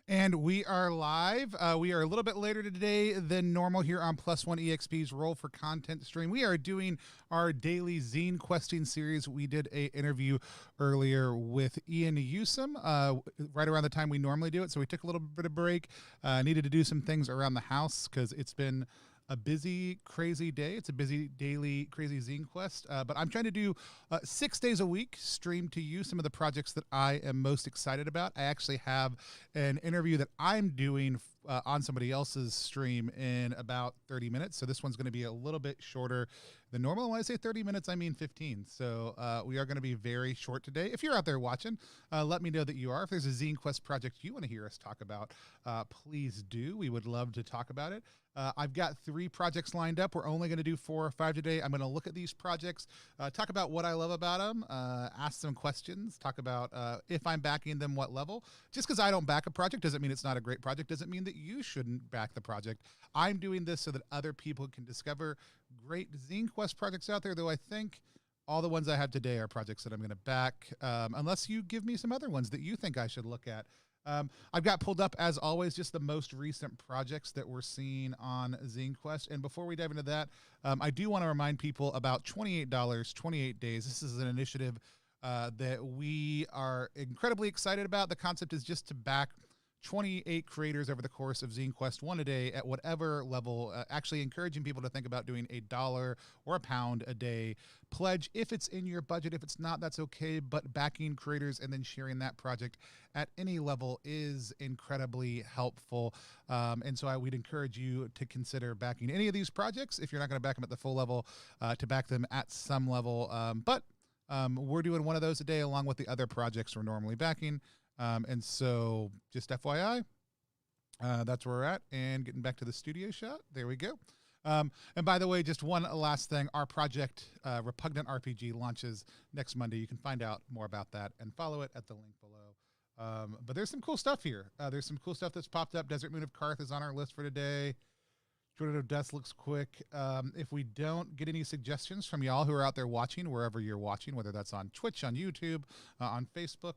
And we are live. We are a little bit later today than normal here on Plus One EXP's Roll for Content stream. We are doing our daily Zinequesting series. We did a interview earlier with Ian Newsom right around the time we normally do it. So we took a little bit of break. Needed to do some things around the house because it's been a busy, crazy day. It's a busy daily, crazy zine quest. But I'm trying to do 6 days a week, stream to you some of the projects that I am most excited about. I actually have an interview that I'm doing on somebody else's stream in about 30 minutes. So this one's going to be a little bit shorter than normal. When I say 30 minutes, I mean 15. So we are going to be very short today. If you're out there watching, let me know that you are. If there's a Zine Quest project you want to hear us talk about, please do. We would love to talk about it. I've got 3 projects lined up. We're only going to do 4 or 5 today. I'm going to look at these projects, talk about what I love about them, ask some questions, talk about if I'm backing them, what level. Just because I don't back a project doesn't mean it's not a great project, doesn't mean that you shouldn't back the project. I'm doing this so that other people can discover great Zine Quest projects out there, though I think all the ones I have today are projects that I'm going to back, unless you give me some other ones that you think I should look at. I've got pulled up, as always, just the most recent projects that we're seeing on ZineQuest. And before we dive into that, I do want to remind people about $28, 28 days. This is an initiative that we are incredibly excited about. The concept is just to back 28 creators over the course of ZineQuest, one a day at whatever level, actually encouraging people to think about doing $1 or £1 a day pledge if it's in your budget. If it's not, that's okay, but backing creators and then sharing that project at any level is incredibly helpful. And so we'd encourage you to consider backing any of these projects if you're not going to back them at the full level, to back them at some level. But we're doing one of those a day along with the other projects we're normally backing. And so just FYI, that's where we're at. And getting back to the studio shot. There we go. And by the way, just one last thing. Our project, Repugnant RPG, launches next Monday. You can find out more about that and follow it at the link below. But there's some cool stuff here. There's some cool stuff that's popped up. Desert Moon of Karth is on our list for today. Jordan of Dust looks quick. If we don't get any suggestions from y'all who are out there watching, wherever you're watching, whether that's on Twitch, on YouTube, on Facebook,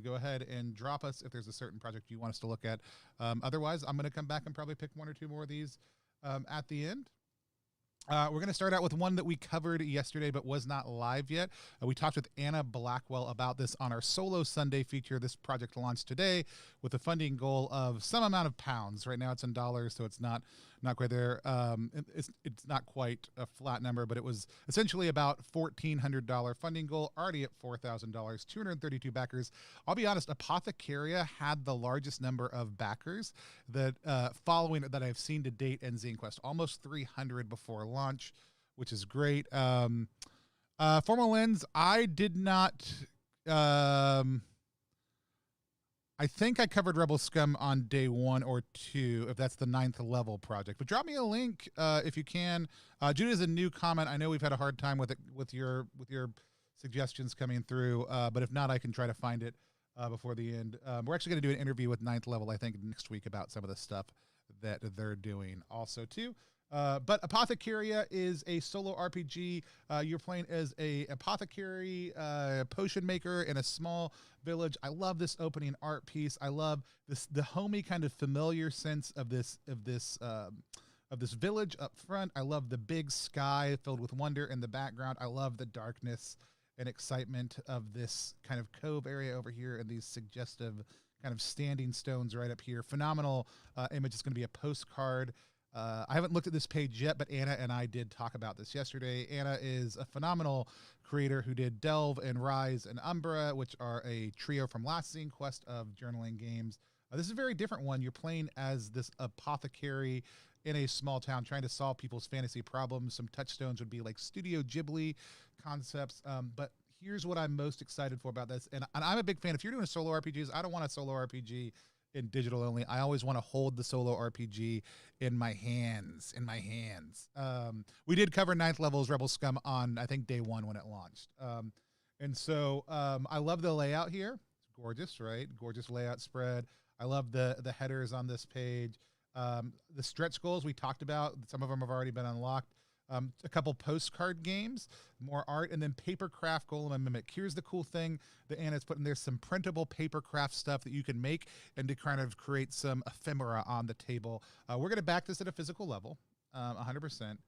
go ahead and drop us if there's a certain project you want us to look at. Otherwise, I'm going to come back and probably pick 1 or 2 more of these at the end. We're going to start out with one that we covered yesterday but was not live yet. We talked with Anna Blackwell about this on our Solo Sunday feature. This project launched today with a funding goal of some amount of pounds. Right now it's in dollars, so it's not quite there. It's not quite a flat number, but it was essentially about $1,400 funding goal, already at $4,000, 232 backers. I'll be honest, Apothecaria had the largest number of backers that following that I've seen to date in ZineQuest, almost 300 before launch, which is great. Formal Lens, I did not I think I covered Rebel Scum on day 1 or 2, if that's the 9th level project. But drop me a link if you can. Judah is a new comment. I know we've had a hard time with it with your suggestions coming through, but if not, I can try to find it before the end. We're actually going to do an interview with 9th level, I think, next week about some of the stuff that they're doing also too. But Apothecaria is a solo RPG. You're playing as a apothecary potion maker in a small village. I love this opening art piece. I love the homey kind of familiar sense of this village up front. I love the big sky filled with wonder in the background. I love the darkness and excitement of this kind of cove area over here and these suggestive kind of standing stones right up here. Phenomenal image. It's going to be a postcard. I haven't looked at this page yet, but Anna and I did talk about this yesterday. Anna is a phenomenal creator who did Delve and Rise and Umbra, which are a trio from last Zine Quest of journaling games. This is a very different one. You're playing as this apothecary in a small town trying to solve people's fantasy problems. Some touchstones would be like Studio Ghibli concepts, but here's what I'm most excited for about this. And I'm a big fan. If you're doing a solo RPGs, I don't want a solo RPG in digital only. I always want to hold the solo RPG in my hands, we did cover 9th levels Rebel Scum on, I think, day 1 when it launched. And so I love the layout here. It's gorgeous, right? Gorgeous layout spread. I love the headers on this page. The stretch goals we talked about, some of them have already been unlocked. a couple postcard games, more art, and then paper craft golem and mimic. Here's the cool thing that Anna's put in there: some printable paper craft stuff that you can make and to kind of create some ephemera on the table. We're going to back this at a physical level, 100%.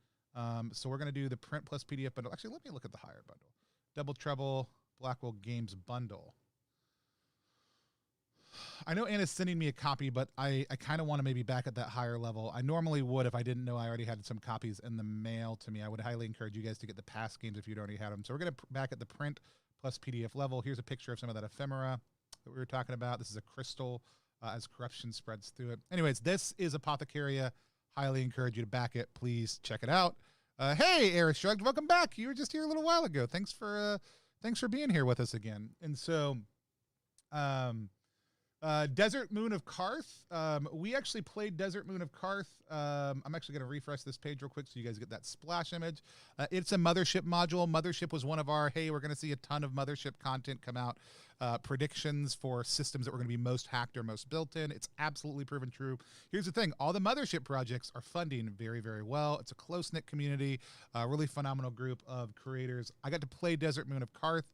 So we're going to do the print plus PDF bundle. Actually, let me look at the higher bundle. Double Trouble Blackwell Games bundle. I know Anna's sending me a copy, but I kind of want to maybe back at that higher level. I normally would if I didn't know I already had some copies in the mail to me. I would highly encourage you guys to get the past games if you'd already had them. So we're going to back at the print plus PDF level. Here's a picture of some of that ephemera that we were talking about. This is a crystal as corruption spreads through it. Anyways, this is Apothecaria. Highly encourage you to back it. Please check it out. Hey, Eris Shrugged, welcome back. You were just here a little while ago. Thanks for being here with us again. And so, Desert Moon of Karth. We actually played Desert Moon of Karth. I'm actually going to refresh this page real quick so you guys get that splash image. It's a Mothership module. Mothership was one of our, hey, we're going to see a ton of Mothership content come out. Predictions for systems that were going to be most hacked or most built in. It's absolutely proven true. Here's the thing. All the Mothership projects are funding very, very well. It's a close-knit community, a really phenomenal group of creators. I got to play Desert Moon of Karth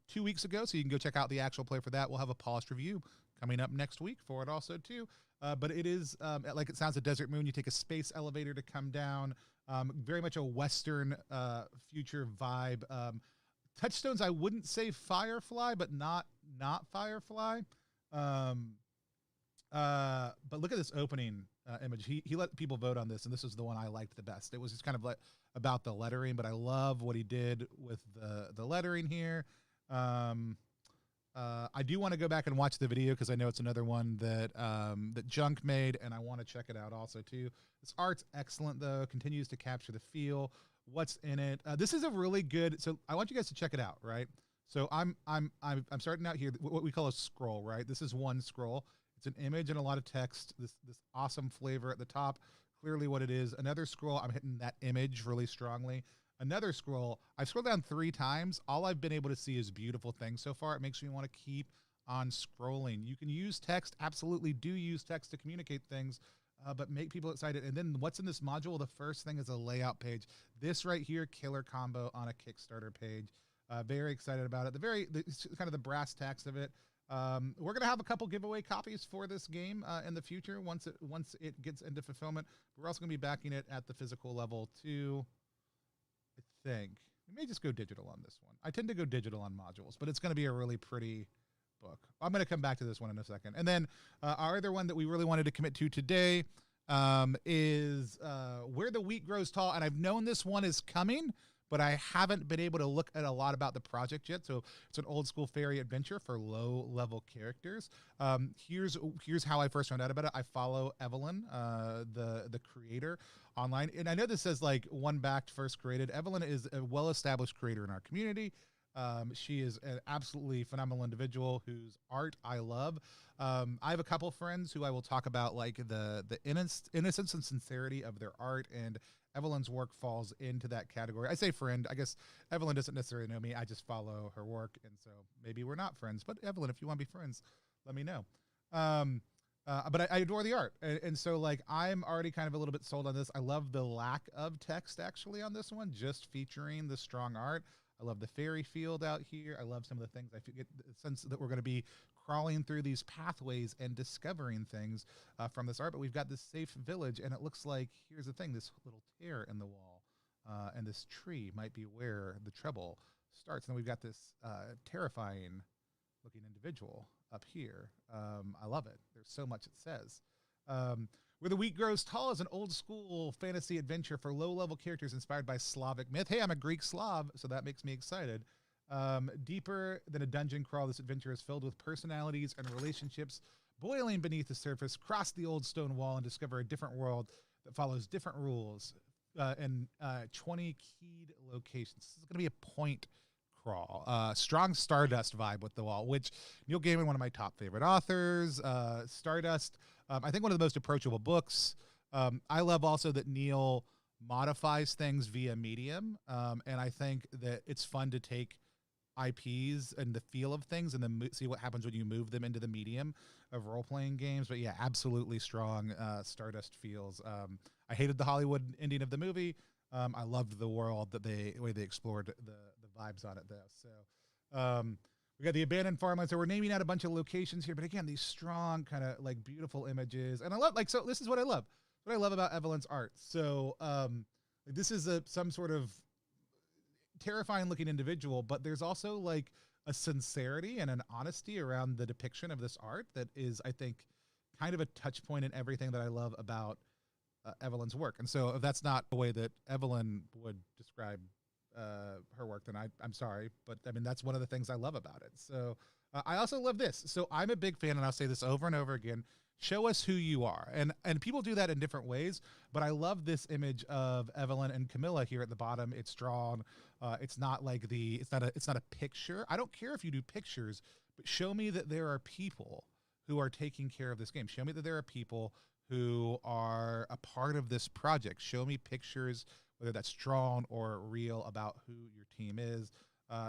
2 weeks ago, so you can go check out the actual play for that. We'll have a polished review coming up next week for it also too. But it is like it sounds, a Desert Moon. You take a space elevator to come down. Very much a Western future vibe. Touchstones, I wouldn't say Firefly, but not Firefly. But look at this opening image. He let people vote on this, and this is the one I liked the best. It was just kind of like about the lettering, but I love what he did with the lettering here. I do want to go back and watch the video because I know it's another one that that Junk made, and I want to check it out also too. This art's excellent though, continues to capture the feel. What's in it? This is a really good. So I want you guys to check it out, right? So I'm starting out here. What we call a scroll, right? This is one scroll. It's an image and a lot of text. This awesome flavor at the top. Clearly what it is. Another scroll. I'm hitting that image really strongly. Another scroll. I've scrolled down 3 times. All I've been able to see is beautiful things so far. It makes me want to keep on scrolling. You can use text. Absolutely do use text to communicate things. But make people excited. And then what's in this module? The first thing is a layout page. This right here, killer combo on a Kickstarter page. Very excited about it. Kind of the brass tacks of it. We're gonna have a couple giveaway copies for this game in the future once it gets into fulfillment. We're also gonna be backing it at the physical level too. I think we may just go digital on this one. I tend to go digital on modules, but it's gonna be a really pretty book. I'm going to come back to this one in a second. And then our other one that we really wanted to commit to today is Where the Wheat Grows Tall. And I've known this one is coming, but I haven't been able to look at a lot about the project yet. So it's an old school fairy adventure for low level characters. Here's how I first found out about it. I follow Evelyn, the creator, online. And I know this says like one backed, first created. Evelyn is a well-established creator in our community. She is an absolutely phenomenal individual whose art I love. I have a couple friends who I will talk about like the innocence and sincerity of their art, and Evelyn's work falls into that category. I say friend. I guess Evelyn doesn't necessarily know me. I just follow her work, and so maybe we're not friends. But Evelyn, if you want to be friends, let me know. But I adore the art, and so like I'm already kind of a little bit sold on this. I love the lack of text actually on this one, just featuring the strong art. I love the fairy field out here. I love some of the things. I get the sense that we're going to be crawling through these pathways and discovering things from this art. But we've got this safe village, and it looks like, here's the thing, this little tear in the wall, and this tree might be where the trouble starts. And then we've got this terrifying looking individual up here. I love it. There's so much it says. Where the Wheat Grows Tall is an old school fantasy adventure for low-level characters inspired by Slavic myth. Hey, I'm a Greek Slav, so that makes me excited. Deeper than a dungeon crawl, this adventure is filled with personalities and relationships boiling beneath the surface. Cross the old stone wall and discover a different world that follows different rules and 20 keyed locations. This is going to be a point crawl. Strong Stardust vibe with the wall, which Neil Gaiman, one of my top favorite authors. Stardust, I think one of the most approachable books. I love also that Neil modifies things via medium, and I think that it's fun to take IPs and the feel of things and then see what happens when you move them into the medium of role-playing games. But yeah, absolutely strong Stardust feels. I hated the Hollywood ending of the movie. I loved the world the way they explored the vibes on it though. So we got the abandoned farmland. So we're naming out a bunch of locations here, but again, these strong kind of like beautiful images. And I love so this is what I love. What I love about Evelyn's art. So this is some sort of terrifying looking individual, but there's also like a sincerity and an honesty around the depiction of this art that is, I think, kind of a touch point in everything that I love about Evelyn's work. And so if that's not the way that Evelyn would describe her work, then I'm sorry, but I mean, that's one of the things I love about it. So I also love this. So I'm a big fan, and I'll say this over and over again, show us who you are. And people do that in different ways, but I love this image of Evelyn and Camilla here at the bottom. It's drawn. It's not like it's not a picture. I don't care if you do pictures, but show me that there are people who are taking care of this game. Show me that there are people who are a part of this project. Show me pictures, whether that's drawn or real, about who your team is.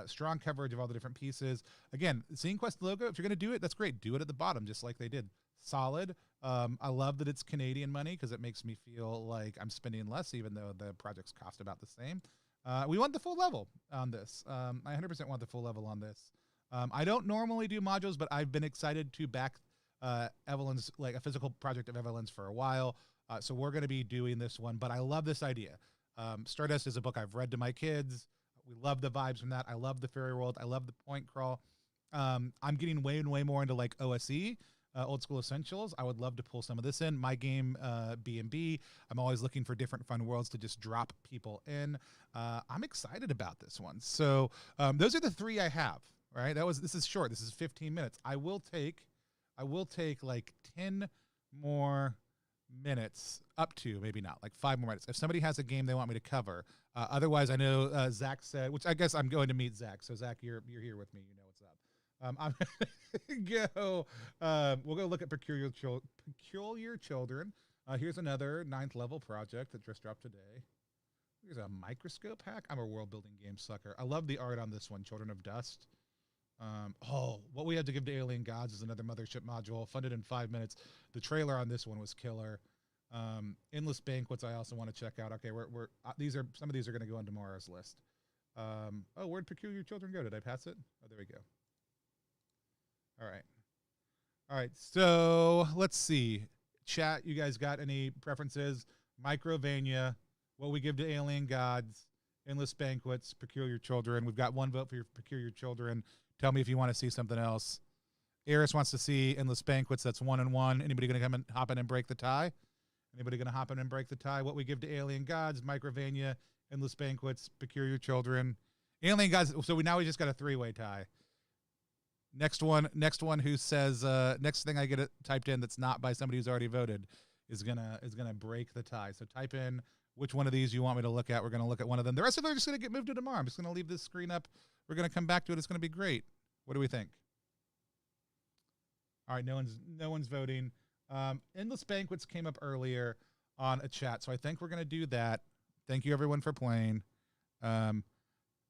Strong coverage of all the different pieces. Again, Zinequest logo, if you're going to do it, that's great. Do it at the bottom, just like they did. Solid. I love that it's Canadian money because it makes me feel like I'm spending less, even though the projects cost about the same. We want the full level on this. I 100% want the full level on this. I don't normally do modules, but I've been excited to back Evelyn's, like a physical project of Evelyn's for a while. So we're going to be doing this one, but I love this idea. Stardust is a book I've read to my kids. We love the vibes from that. I love the fairy world. I love the point crawl. I'm getting way more into like OSE, old school essentials. I would love to pull some of this in. My game, B&B, I'm always looking for different fun worlds to just drop people in. I'm excited about this one. So those are the three I have, right? This is short. This is 15 minutes. I will take like 10 more minutes, up to maybe not like 5 more minutes if somebody has a game they want me to cover. Otherwise, I know Zach said, which I guess I'm going to meet Zach. So Zach, you're here with me, you know what's up. I'm gonna go we'll go look at Peculiar Children. Here's another 9th level project that just dropped today. Here's a microscope hack. I'm a world building game sucker. I love the art on this one, Children of Dust. What we had to give to Alien Gods is another mothership module, funded in 5 minutes. The trailer on this one was killer. Endless Banquets I also want to check out. Okay, we're some of these are going to go on tomorrow's list. Where'd Peculiar Children go? Did I pass it? Oh, there we go. All right, so let's see. Chat, you guys got any preferences? Microvania, what we give to Alien Gods, Endless Banquets, Peculiar Children. We've got 1 vote for your Peculiar Children. Tell me if you want to see something else. Eris wants to see Endless Banquets. That's 1 and 1. Anybody going to come and hop in and break the tie? Anybody going to hop in and break the tie? What we give to Alien Gods, Microvania, Endless Banquets, Peculiar Children, Alien Gods. So we just got a 3-way tie. Next one who says next thing I get it typed in that's not by somebody who's already voted is gonna break the tie. So type in which one of these you want me to look at. We're gonna look at one of them. The rest of them are just gonna get moved to tomorrow. I'm just gonna leave this screen up. We're gonna come back to it. It's gonna be great. What do we think? All right, no one's voting. Endless Banquets came up earlier on a chat, so I think we're gonna do that. Thank you everyone for playing.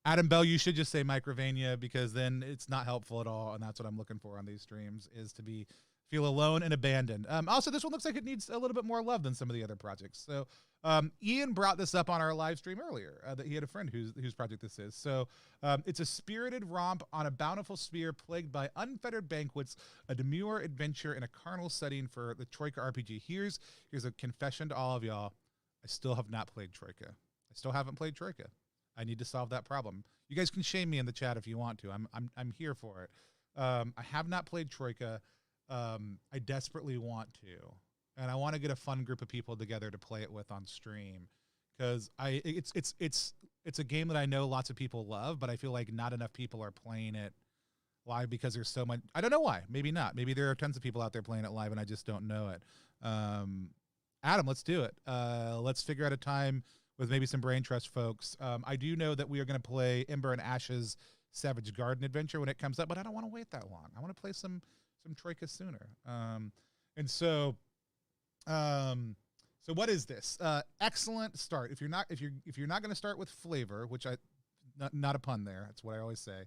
Adam Bell, you should just say Microvania because then it's not helpful at all, and that's what I'm looking for on these streams, is to feel alone and abandoned. Also, this one looks like it needs a little bit more love than some of the other projects. So Ian brought this up on our live stream earlier, that he had a friend whose project this is. So it's a spirited romp on a bountiful sphere plagued by unfettered banquets, a demure adventure in a carnal setting for the Troika RPG. Here's a confession to all of y'all. I still have not played Troika. I still haven't played Troika. I need to solve that problem. You guys can shame me in the chat if you want to. I'm here for it. I have not played Troika. I desperately want to, and I want to get a fun group of people together to play it with on stream, because it's a game that I know lots of people love, but I feel like not enough people are playing it live because there's so much. I don't know why. Maybe not. Maybe there are tons of people out there playing it live, and I just don't know it. Adam, let's do it. Let's figure out a time with maybe some brain trust folks. I do know that we are going to play Ember and Ash's Savage Garden Adventure when it comes up, but I don't want to wait that long. I want to play some Troika sooner. So what is this? Excellent start. If you're not going to start with flavor, which not a pun there. That's what I always say.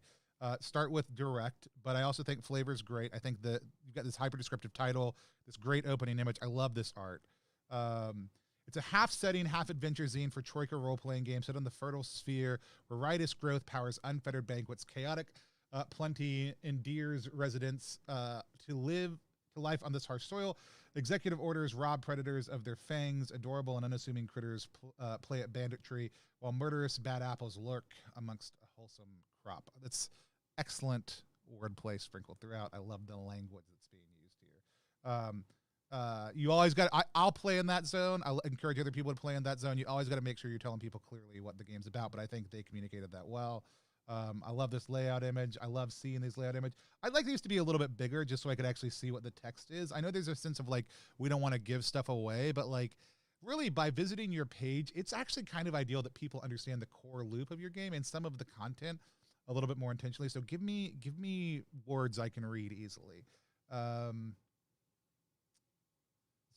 Start with direct, but I also think flavor is great. I think that you've got this hyper descriptive title, this great opening image. I love this art. It's a half setting, half adventure zine for Troika role-playing game set on the fertile sphere where riotous growth powers unfettered banquets. Chaotic plenty endears residents to life on this harsh soil. Executive orders rob predators of their fangs. Adorable and unassuming critters play at banditry, while murderous bad apples lurk amongst a wholesome crop. That's excellent wordplay sprinkled throughout. I love the language that's being used here. You always got, I'll play in that zone. I'll encourage other people to play in that zone. You always got to make sure you're telling people clearly what the game's about, but I think they communicated that well. I love this layout image. I love seeing these layout image. I'd like these to be a little bit bigger just so I could actually see what the text is. I know there's a sense of like, we don't want to give stuff away, but like really by visiting your page, it's actually kind of ideal that people understand the core loop of your game and some of the content a little bit more intentionally. So give me words I can read easily. This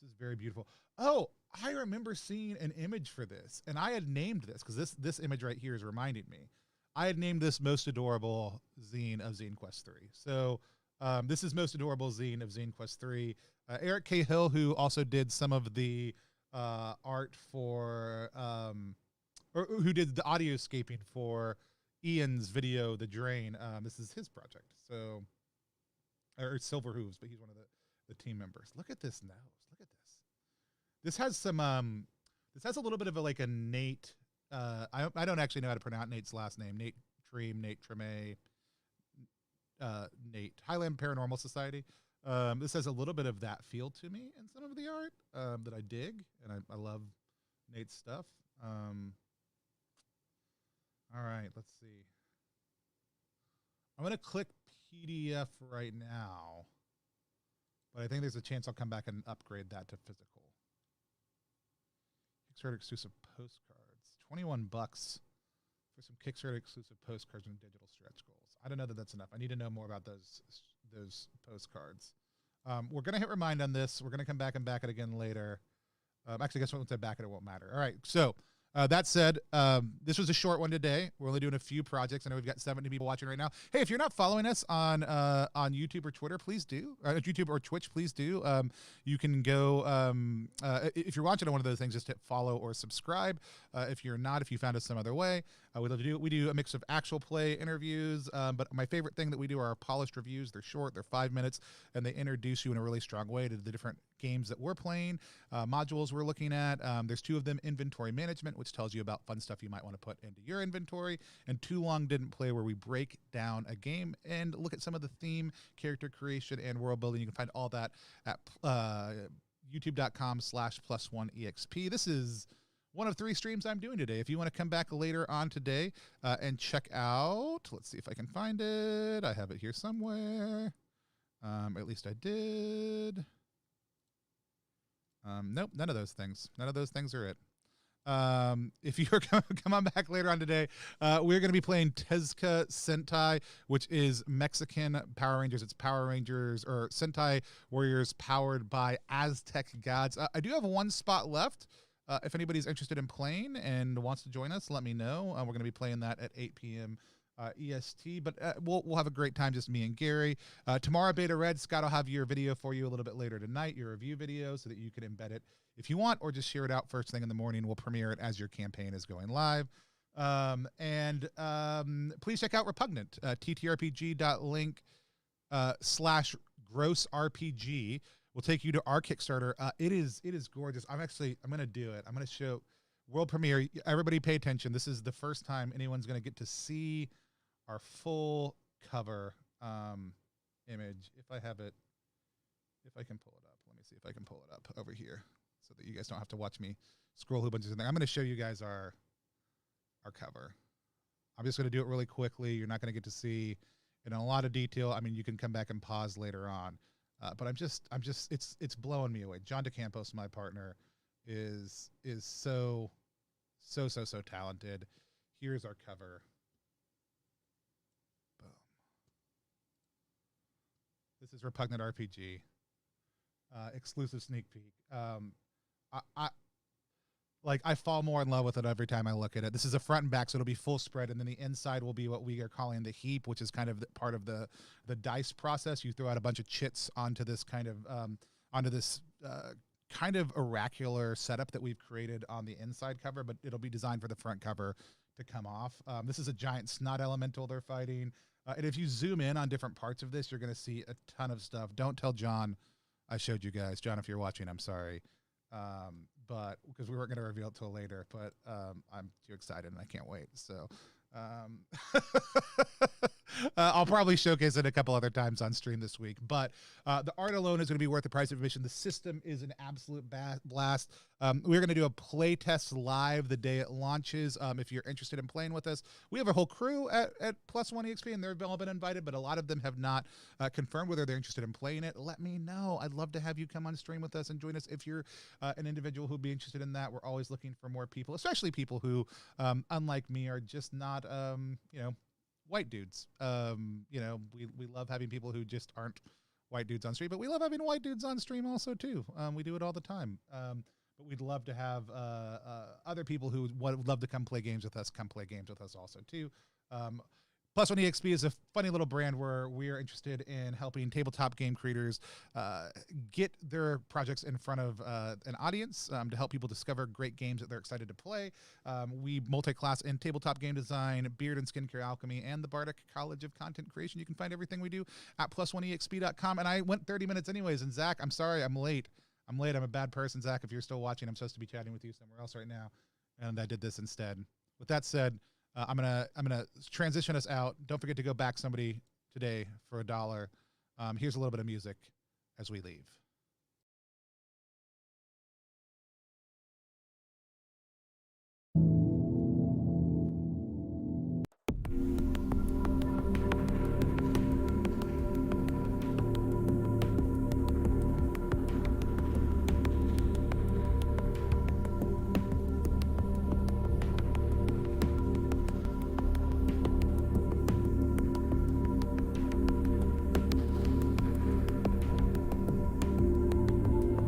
is very beautiful. Oh, I remember seeing an image for this, and I had named this because this image right here is reminding me. I had named this Most Adorable Zine of ZineQuest 3. So this is Most Adorable Zine of ZineQuest 3. Eric K. Hill, who also did some of the art for, or who did the audioscaping for Ian's video, The Drain. This is his project. So, or Silver Hooves, but he's one of the team members. Look at this nose. Look at this. This has some, this has a little bit of a Nate, I don't actually know how to pronounce Nate's last name. Nate Treem, Nate Treme, Nate. Highland Paranormal Society. This has a little bit of that feel to me in some of the art that I dig, and I love Nate's stuff. All right, let's see. I'm going to click PDF right now, but I think there's a chance I'll come back and upgrade that to physical. Kickstarter exclusive postcards. $21 for some Kickstarter exclusive postcards and digital stretch goals. I don't know that that's enough. I need to know more about those postcards. We're going to hit remind on this. We're going to come back and back it again later. Actually, guess what? Once I back it, it won't matter. All right. So that said, this was a short one today. We're only doing a few projects. I know we've got 70 people watching right now. Hey, if you're not following us on YouTube or Twitter, please do. YouTube or Twitch, please do. You can go, if you're watching on one of those things, just hit follow or subscribe. If you're not, if you found us some other way, we do a mix of actual play interviews, but my favorite thing that we do are our polished reviews. They're short, they're 5 minutes, and they introduce you in a really strong way to the different games that we're playing, modules we're looking at. There's 2 of them: inventory management, which tells you about fun stuff you might want to put into your inventory, and Too Long Didn't Play, where we break down a game and look at some of the theme, character creation, and world building. You can find all that at youtube.com/plus1exp. This is one of 3 streams I'm doing today. If you want to come back later on today and check out, let's see if I can find it. I have it here somewhere. At least I did. Nope, none of those things. None of those things are it. If you're come on back later on today, we're going to be playing Tezca Sentai, which is Mexican Power Rangers. It's Power Rangers or Sentai Warriors powered by Aztec gods. I do have 1 spot left. If anybody's interested in playing and wants to join us, let me know. We're going to be playing that at 8 p.m. EST, but we'll have a great time, just me and Gary. Tomorrow, Beta Red, Scott will have your video for you a little bit later tonight, your review video, so that you can embed it if you want, or just share it out first thing in the morning. We'll premiere it as your campaign is going live. Please check out Repugnant, ttrpg.link /grossrpg. Will take you to our Kickstarter. It is gorgeous. I'm going to do it. I'm going to show world premiere. Everybody pay attention. This is the first time anyone's going to get to see our full cover image. If I have it, if I can pull it up. Let me see if I can pull it up over here so that you guys don't have to watch me scroll a bunch of things. I'm going to show you guys our cover. I'm just going to do it really quickly. You're not going to get to see in a lot of detail. I mean, you can come back and pause later on. But I'm just, it's blowing me away. John DeCampos, my partner, is so talented. Here's our cover. Boom. This is Repugnant RPG. Exclusive sneak peek. I fall more in love with it every time I look at it. This is a front and back, so it'll be full spread, and then the inside will be what we are calling the heap, which is kind of part of the dice process. You throw out a bunch of chits onto this kind of onto this kind of oracular setup that we've created on the inside cover, but it'll be designed for the front cover to come off. This is a giant snot elemental they're fighting. And if you zoom in on different parts of this, you're going to see a ton of stuff. Don't tell John I showed you guys. John, if you're watching, I'm sorry. But because we weren't going to reveal it till later, but I'm too excited and I can't wait. So I'll probably showcase it a couple other times on stream this week, but the art alone is going to be worth the price of admission. The system is an absolute blast. We're going to do a play test live the day it launches. If you're interested in playing with us, we have a whole crew at Plus One EXP, and they've all been invited, but a lot of them have not confirmed whether they're interested in playing it. Let me know. I'd love to have you come on stream with us and join us if you're an individual who'd be interested in that. We're always looking for more people, especially people who, unlike me, are just not, white dudes. We love having people who just aren't white dudes on stream, but we love having white dudes on stream also too. We do it all the time. But we'd love to have other people who would love to come play games with us also too. Plus One EXP is a funny little brand where we are interested in helping tabletop game creators get their projects in front of an audience to help people discover great games that they're excited to play. We multi-class in tabletop game design, beard and skincare alchemy, and the Bardic College of Content Creation. You can find everything we do at plus1exp.com. And I went 30 minutes anyways. And Zach, I'm sorry, I'm late. I'm a bad person, Zach. If you're still watching, I'm supposed to be chatting with you somewhere else right now, and I did this instead. With that said, I'm gonna transition us out. Don't forget to go back somebody today for $1. Here's a little bit of music as we leave.